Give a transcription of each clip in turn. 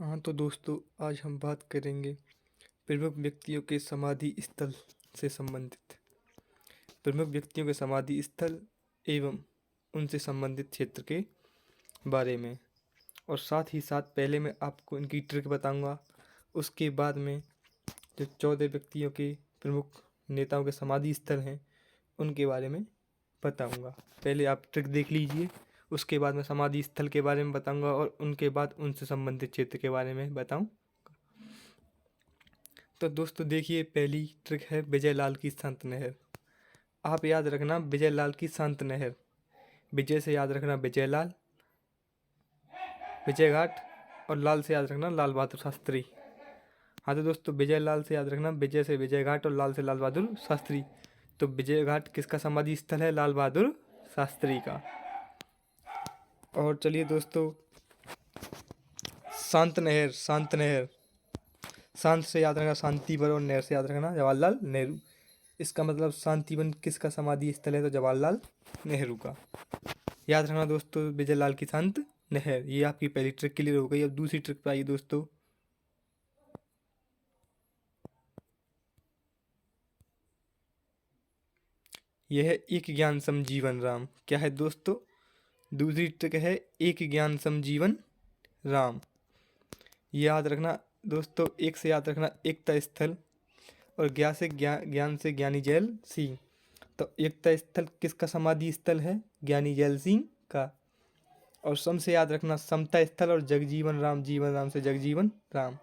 हाँ तो दोस्तों, आज हम बात करेंगे प्रमुख व्यक्तियों के समाधि स्थल से संबंधित। प्रमुख व्यक्तियों के समाधि स्थल एवं उनसे संबंधित क्षेत्र के बारे में। और साथ ही साथ पहले मैं आपको इनकी ट्रिक बताऊंगा। उसके बाद में जो 14 व्यक्तियों के प्रमुख नेताओं के समाधि स्थल हैं उनके बारे में बताऊंगा। पहले आप ट्रिक देख लीजिए, उसके बाद मैं समाधि स्थल के बारे में बताऊंगा और उनके बाद उनसे संबंधित क्षेत्र के बारे में बताऊं। तो दोस्तों देखिए, पहली ट्रिक है विजय लाल की संत नहर। आप याद रखना विजय लाल की संत नहर। विजय से याद रखना विजय लाल, विजय घाट, और लाल से याद रखना लाल बहादुर शास्त्री। हाँ तो दोस्तों, विजय लाल से याद रखना विजय से विजय घाट और लाल से लाल बहादुर शास्त्री। तो विजय घाट किसका समाधि स्थल है? लाल बहादुर शास्त्री का। और चलिए दोस्तों, शांत नहर। शांत नहर, शांत से याद रखना शांतिवन और नहर से याद रखना जवाहरलाल नेहरू। इसका मतलब शांतिवन किसका समाधि स्थल है? तो जवाहरलाल नेहरू का। याद रखना दोस्तों विजय लाल की शांत नहर। ये आपकी पहली ट्रिक क्लियर हो गई। अब दूसरी ट्रिक पे आइए दोस्तों। यह है एक ज्ञान सम जीवन राम। क्या है दोस्तों? दूसरी ट्रिक है एक ज्ञान सम जीवन राम। याद रखना दोस्तों, एक से याद रखना एकता स्थल, और ज्ञान से ज्ञानी जैल सिंह। तो एकता स्थल किसका समाधि स्थल है? ज्ञानी जैल सिंह का। और सम से याद रखना समता स्थल, और जगजीवन राम, जीवन राम से जगजीवन राम।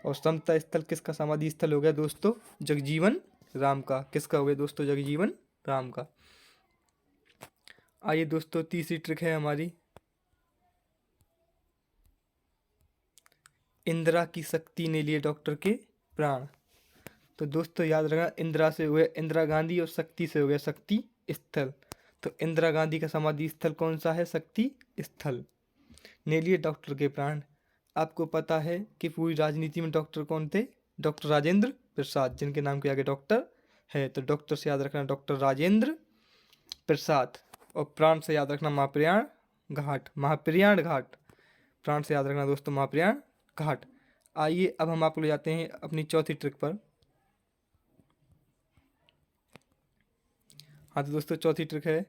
और समता स्थल किसका समाधि स्थल हो गया दोस्तों? जगजीवन राम का। किसका हो गया दोस्तों? जगजीवन राम का। आइए दोस्तों, तीसरी ट्रिक है हमारी इंदिरा की शक्ति ने लिए डॉक्टर के प्राण। तो दोस्तों याद रखना, इंदिरा से हो गया इंदिरा गांधी और शक्ति से हो गया शक्ति स्थल। तो इंदिरा गांधी का समाधि स्थल कौन सा है? शक्ति स्थल। ने लिए डॉक्टर के प्राण। आपको पता है कि पूरी राजनीति में डॉक्टर कौन थे? डॉक्टर राजेंद्र प्रसाद, जिनके नाम के आगे डॉक्टर है। तो डॉक्टर से याद रखना डॉक्टर राजेंद्र प्रसाद। और प्राण से याद रखना महाप्रयाण घाट, महाप्रयाण घाट। प्राण से याद रखना दोस्तों महाप्रयाण घाट। आइए अब हम आपको ले जाते हैं अपनी चौथी ट्रिक पर। हाँ तो दोस्तों, चौथी ट्रिक है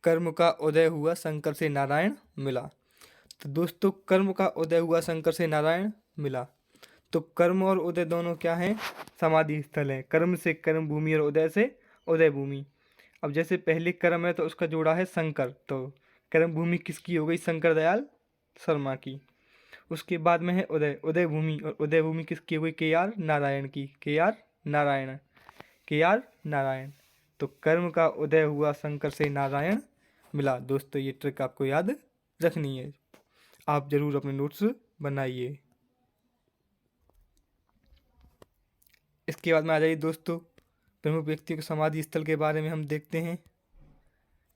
कर्म का उदय हुआ शंकर से नारायण मिला। तो दोस्तों, कर्म का उदय हुआ शंकर से नारायण मिला। तो कर्म और उदय दोनों क्या हैं? समाधि स्थल है। कर्म से कर्म भूमि और उदय से उदय भूमि। अब जैसे पहले कर्म है तो उसका जोड़ा है शंकर, तो कर्म भूमि किसकी हो गई? शंकर दयाल शर्मा की। उसके बाद में है उदय, उदय भूमि, और उदय भूमि किसकी हो गई? के आर नारायण की। के आर नारायण, के आर नारायण। तो कर्म का उदय हुआ शंकर से नारायण मिला। दोस्तों ये ट्रिक आपको याद रखनी है, आप जरूर अपने नोट्स बनाइए। इसके बाद में आ जाइए दोस्तों, प्रमुख व्यक्तियों के समाधि स्थल के बारे में हम देखते हैं।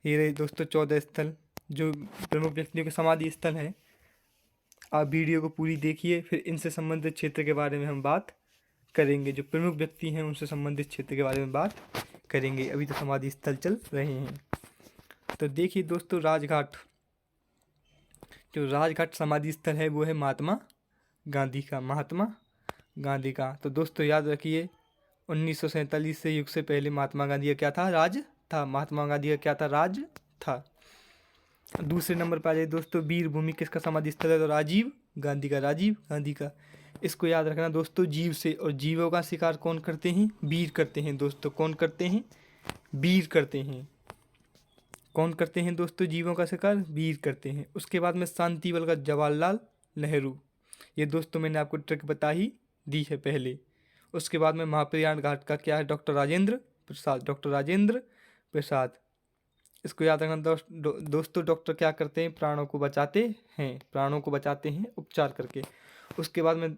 ये रहे दोस्तों 14 स्थल जो प्रमुख व्यक्तियों के समाधि स्थल हैं। आप वीडियो को पूरी देखिए, फिर इनसे संबंधित क्षेत्र के बारे में हम बात करेंगे। जो प्रमुख व्यक्ति हैं उनसे संबंधित क्षेत्र के बारे में बात करेंगे। अभी तो समाधि स्थल चल रहे हैं। तो देखिए दोस्तों, राजघाट, जो राजघाट समाधि स्थल है वो है महात्मा गांधी का। महात्मा गांधी का। तो दोस्तों याद रखिए, 1947 से युग से पहले महात्मा गांधी का क्या था? राज था। महात्मा गांधी का क्या था? राज था। दूसरे नंबर पर आ जाए दोस्तों, वीर भूमि किसका समाधि स्थल है? तो राजीव गांधी का। राजीव गांधी का। इसको याद रखना दोस्तों, जीव से, और जीवों का शिकार कौन करते हैं? वीर करते हैं दोस्तों। कौन करते हैं? वीर करते हैं। कौन करते हैं दोस्तों जीवों का शिकार? वीर करते हैं। उसके बाद में शांतिवन का जवाहरलाल नेहरू। ये दोस्तों मैंने आपको ट्रिक बता ही दी है पहले। उसके बाद में महाप्रयाण घाट का क्या है? डॉक्टर राजेंद्र प्रसाद। डॉक्टर राजेंद्र प्रसाद। इसको याद रखना दोस्तों, डॉक्टर क्या करते हैं? प्राणों को बचाते हैं। प्राणों को बचाते हैं उपचार करके। उसके बाद में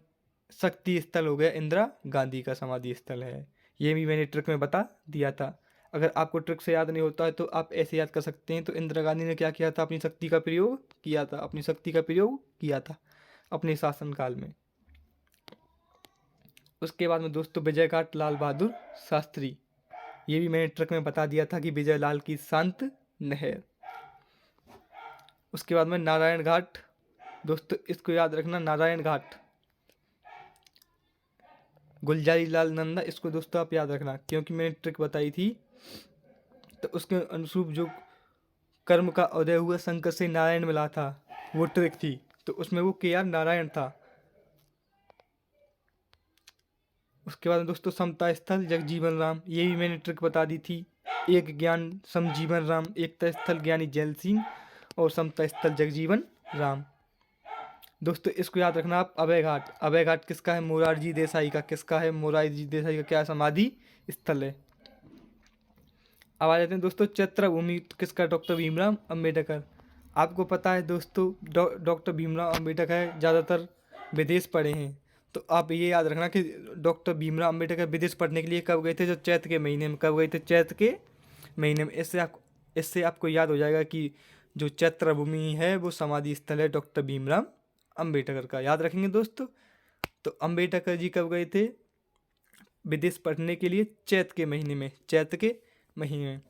शक्ति स्थल हो गया इंदिरा गांधी का समाधि स्थल है। ये भी मैंने ट्रिक में बता दिया था। अगर आपको ट्रिक से याद नहीं होता है तो आप ऐसे याद कर सकते हैं। तो इंदिरा गांधी ने क्या किया था? अपनी शक्ति का प्रयोग किया था। अपनी शक्ति का प्रयोग किया था अपने शासनकाल में। उसके बाद में दोस्तों विजय घाट, लाल बहादुर शास्त्री। ये भी मैंने ट्रिक में बता दिया था कि विजय लाल की शांत नहर। उसके बाद में नारायण घाट, दोस्तों इसको याद रखना, नारायण घाट, गुलजारी लाल नंदा, इसको दोस्तों आप याद रखना, क्योंकि मैंने ट्रिक बताई थी तो उसके अनुरूप जो कर्म का उदय हुआ शंकर से नारायण मिला था, वो ट्रिक थी, तो उसमें वो के आर नारायण था। उसके बाद दोस्तों समता स्थल जगजीवन राम, ये भी मैंने ट्रिक बता दी थी। एक ज्ञान समजीवन राम, एकता स्थल ज्ञानी जैल सिंह और समता स्थल जगजीवन राम। दोस्तों इसको याद रखना आप। अभय घाट, अभय घाट किसका है? मोरारजी देसाई का। किसका है? मोरारजी देसाई का क्या समाधि स्थल है। अब आ जाते हैं दोस्तों चैत्र भूमि, किसका? डॉक्टर भीमराव अंबेडकर। आपको पता है दोस्तों डॉक्टर भीमराव अंबेडकर ज़्यादातर विदेश पढ़े हैं, तो आप ये याद रखना कि डॉक्टर भीमराव अंबेडकर विदेश पढ़ने के लिए कब गए थे? जो चैत्र के महीने में। कब गए थे? चैत्र के महीने में। इससे आपको याद हो जाएगा कि जो चैत्र भूमि है वो समाधि स्थल है डॉक्टर भीमराव अंबेडकर का। याद रखेंगे दोस्तों। तो अंबेडकर जी कब गए थे विदेश पढ़ने के लिए? चैत्र के महीने में, चैत्र के महीने में।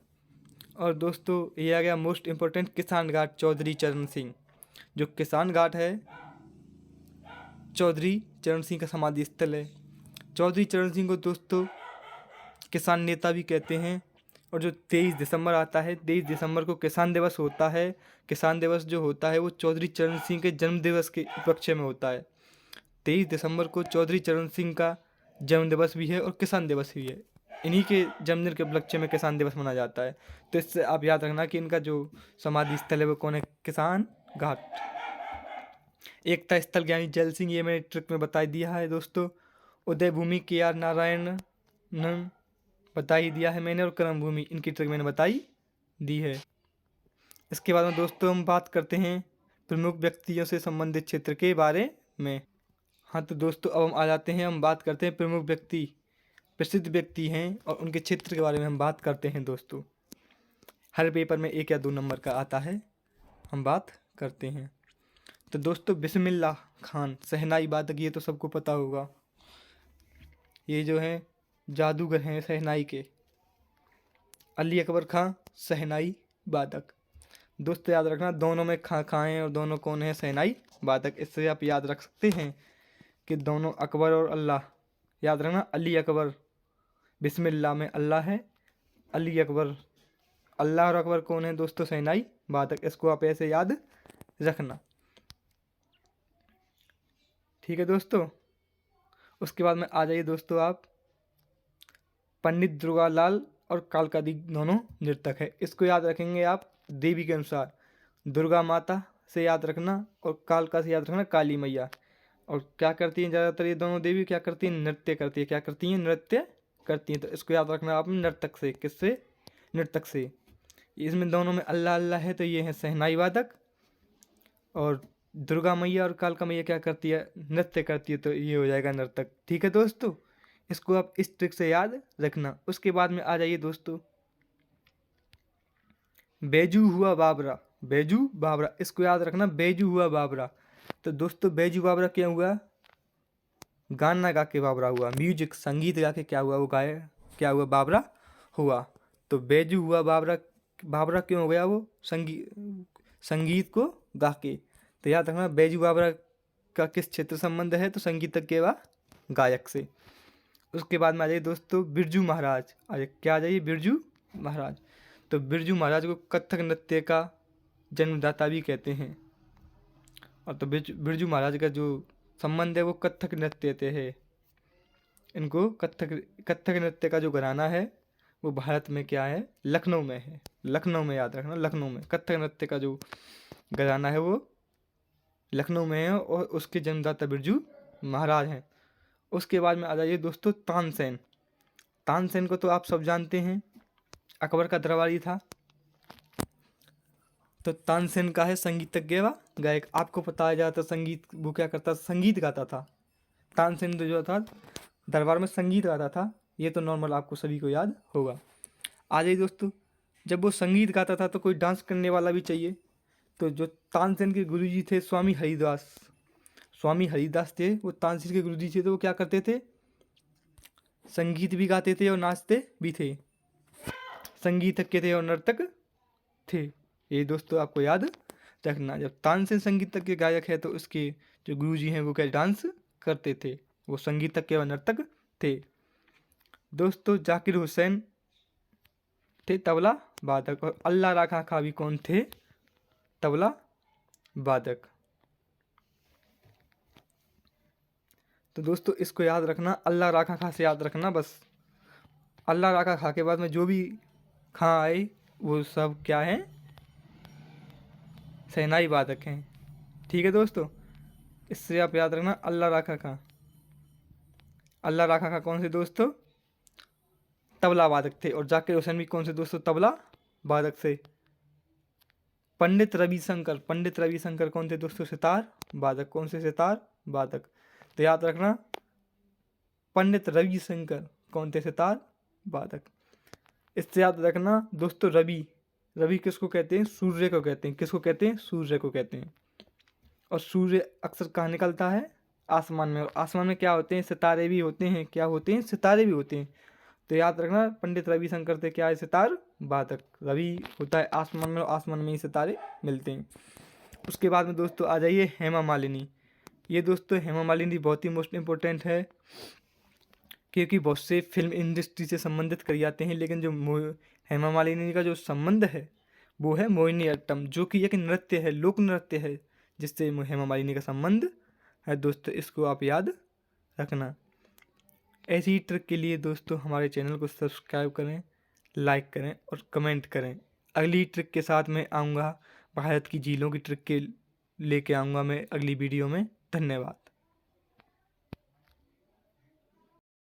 और दोस्तों ये आ गया मोस्ट इम्पोर्टेंट किसान घाट, चौधरी चरण सिंह। जो किसान घाट है चौधरी चरण सिंह का समाधि स्थल है। चौधरी चरण सिंह को दोस्तों किसान नेता भी कहते हैं। और जो 23 दिसंबर आता है, 23 दिसंबर को किसान दिवस होता है। किसान दिवस जो होता है वो चौधरी चरण सिंह के जन्म दिवस के उपलक्ष्य में होता है। 23 दिसंबर को चौधरी चरण सिंह का जन्म दिवस भी है और किसान दिवस भी है। इन्हीं के जन्मदिन के उपलक्ष्य में किसान दिवस मनाया जाता है। तो इससे आप याद रखना कि इनका जो समाधि स्थल है वो कौन है? किसान घाट। एकता स्थल ज्ञानी जैल सिंह, ये मैंने ट्रिक में बता दिया है दोस्तों। उदय भूमि के आर नारायण बता ही दिया है मैंने, और कर्म भूमि इनकी ट्रिक मैंने बताई दी है। इसके बाद में दोस्तों हम बात करते हैं प्रमुख व्यक्तियों से संबंधित क्षेत्र के बारे में। हाँ तो दोस्तों अब हम आ जाते हैं, हम बात करते हैं प्रमुख व्यक्ति, प्रसिद्ध व्यक्ति हैं और उनके क्षेत्र के बारे में हम बात करते हैं दोस्तों। हर पेपर में 1 या 2 नंबर का आता है, हम बात करते हैं। तो दोस्तों बिस्मिल्लाह खान शहनाई वादक, ये तो सबको पता होगा। ये जो हैं जादूगर हैं शहनाई के। अली अकबर खां शहनाई वादक। दोस्तों याद रखना दोनों में खां हैं और दोनों कौन है? शहनाई वादक। इससे आप याद रख सकते हैं कि दोनों अकबर और अल्लाह। याद रखना अली अकबर, बिस्मिल्लाह में अल्लाह है, अली अकबर। अल्लाह और अकबर कौन है दोस्तों? शहनाई वादक। इसको आप ऐसे याद रखना, ठीक है दोस्तों। उसके बाद में आ जाइए दोस्तों आप, पंडित दुर्गालाल और कालका दी दोनों नर्तक है। इसको याद रखेंगे आप देवी के अनुसार। दुर्गा माता से याद रखना और कालका से याद रखना काली मैया। और क्या करती हैं ज़्यादातर ये दोनों देवी? क्या करती हैं? नृत्य करती है। क्या करती हैं? नृत्य करती हैं। तो इसको याद रखना आपने नर्तक से। किससे? नर्तक से। इसमें दोनों में अल्लाह अल्लाह है, तो ये है शहनाई वादक। और दुर्गा मैया और कालका मैया क्या करती है? नृत्य करती है, तो ये हो जाएगा नर्तक। ठीक है दोस्तों, इसको आप इस ट्रिक से याद रखना। उसके बाद में आ जाइए दोस्तों, बैजू हुआ बाबरा, बैजू बाबरा, इसको याद रखना, बैजू हुआ बाबरा। तो दोस्तों बैजू बाबरा क्या हुआ? गाना गा के बाबरा हुआ, म्यूजिक संगीत गा के क्या हुआ? वो गाया क्या हुआ? बाबरा हुआ। तो बैजू हुआ बाबरा, बाबरा क्यों हो गया? वो संगीत को गा के। तो याद रखना बैजू बाबरा का किस क्षेत्र संबंध है? तो संगीतज्ञ व गायक से। उसके बाद में आ जाइए दोस्तों बिरजू महाराज। क्या आ जाइए? बिरजू महाराज। तो बिरजू महाराज को कथक नृत्य का जन्मदाता भी कहते हैं। और तो बिरजू महाराज का जो संबंध है वो कथक नृत्य से है। इनको कथक नृत्य का जो घराना है वो भारत में क्या है? लखनऊ में है। लखनऊ में, याद रखना लखनऊ में कथक नृत्य का जो घराना है वो लखनऊ में है, और उसके जन्मदाता बिरजू महाराज हैं। उसके बाद में आ जाइए दोस्तों तानसेन। तानसेन को तो आप सब जानते हैं, अकबर का दरबारी था। तो तानसेन का है संगीतज्ञ व गायक। आपको पता है ज़्यादातर संगीत वो क्या करता? संगीत गाता था। तानसेन जो था दरबार में संगीत गाता था, ये तो नॉर्मल आपको सभी को याद होगा। आ जाइए दोस्तों, जब वो संगीत गाता था तो कोई डांस करने वाला भी चाहिए। तो जो तानसेन के गुरुजी थे स्वामी हरिदास, स्वामी हरिदास थे, वो तानसेन के गुरुजी थे। तो वो क्या करते थे? संगीत भी गाते थे और नाचते भी थे। संगीतज्ञ थे और नर्तक थे। ये दोस्तों आपको याद रखना। जब तानसेन संगीतज्ञ गायक है तो उसके जो गुरुजी हैं वो क्या डांस करते थे, वो संगीतज्ञ व नर्तक थे। दोस्तों जाकिर हुसैन थे तबला वादक, और अल्लाह राखा खां भी कौन थे, तबला वादक। तो दोस्तों इसको याद रखना, अल्लाह राखा खां से याद रखना बस। अल्लाह राखा खां के बाद में जो भी खां आए वो सब क्या हैं, शहनाई वादक हैं। ठीक है दोस्तों, इससे आप याद रखना अल्लाह राखा खां। अल्लाह राखा खां कौन से दोस्तों, तबला वादक थे। और जाकिर हुसैन भी कौन से दोस्तों, तबला वादक से। पंडित रविशंकर, पंडित रविशंकर कौन थे दोस्तों, सितार वादक। कौन से, सितार वादक। तो याद रखना पंडित रविशंकर कौन थे, सितार वादक। इससे याद रखना दोस्तों रवि, रवि किसको कहते हैं, सूर्य को कहते हैं। किसको कहते हैं, सूर्य को कहते हैं। और सूर्य अक्सर कहाँ निकलता है, आसमान में। और आसमान में क्या होते हैं, सितारे भी होते हैं। क्या होते हैं, सितारे भी होते हैं। तो याद रखना पंडित रविशंकर थे क्या है, सितार वादक। रवि होता है आसमान में, और आसमान में ही सितारे मिलते हैं। उसके बाद में दोस्तों आ जाइए हेमा मालिनी। ये दोस्तों हेमा मालिनी बहुत ही मोस्ट इम्पोर्टेंट है, क्योंकि बहुत से फिल्म इंडस्ट्री से संबंधित कर जाते हैं। लेकिन जो हेमा मालिनी का जो संबंध है वो है मोहिनी अट्टम, जो कि एक नृत्य है, लोक नृत्य है, जिससे हेमा मालिनी का संबंध है दोस्तों। इसको आप याद रखना। ऐसी ही ट्रिक के लिए दोस्तों हमारे चैनल को सब्सक्राइब करें, लाइक करें और कमेंट करें। अगली ट्रिक के साथ मैं आऊँगा, भारत की झीलों की ट्रिक के लेके आऊँगा मैं अगली वीडियो में। धन्यवाद।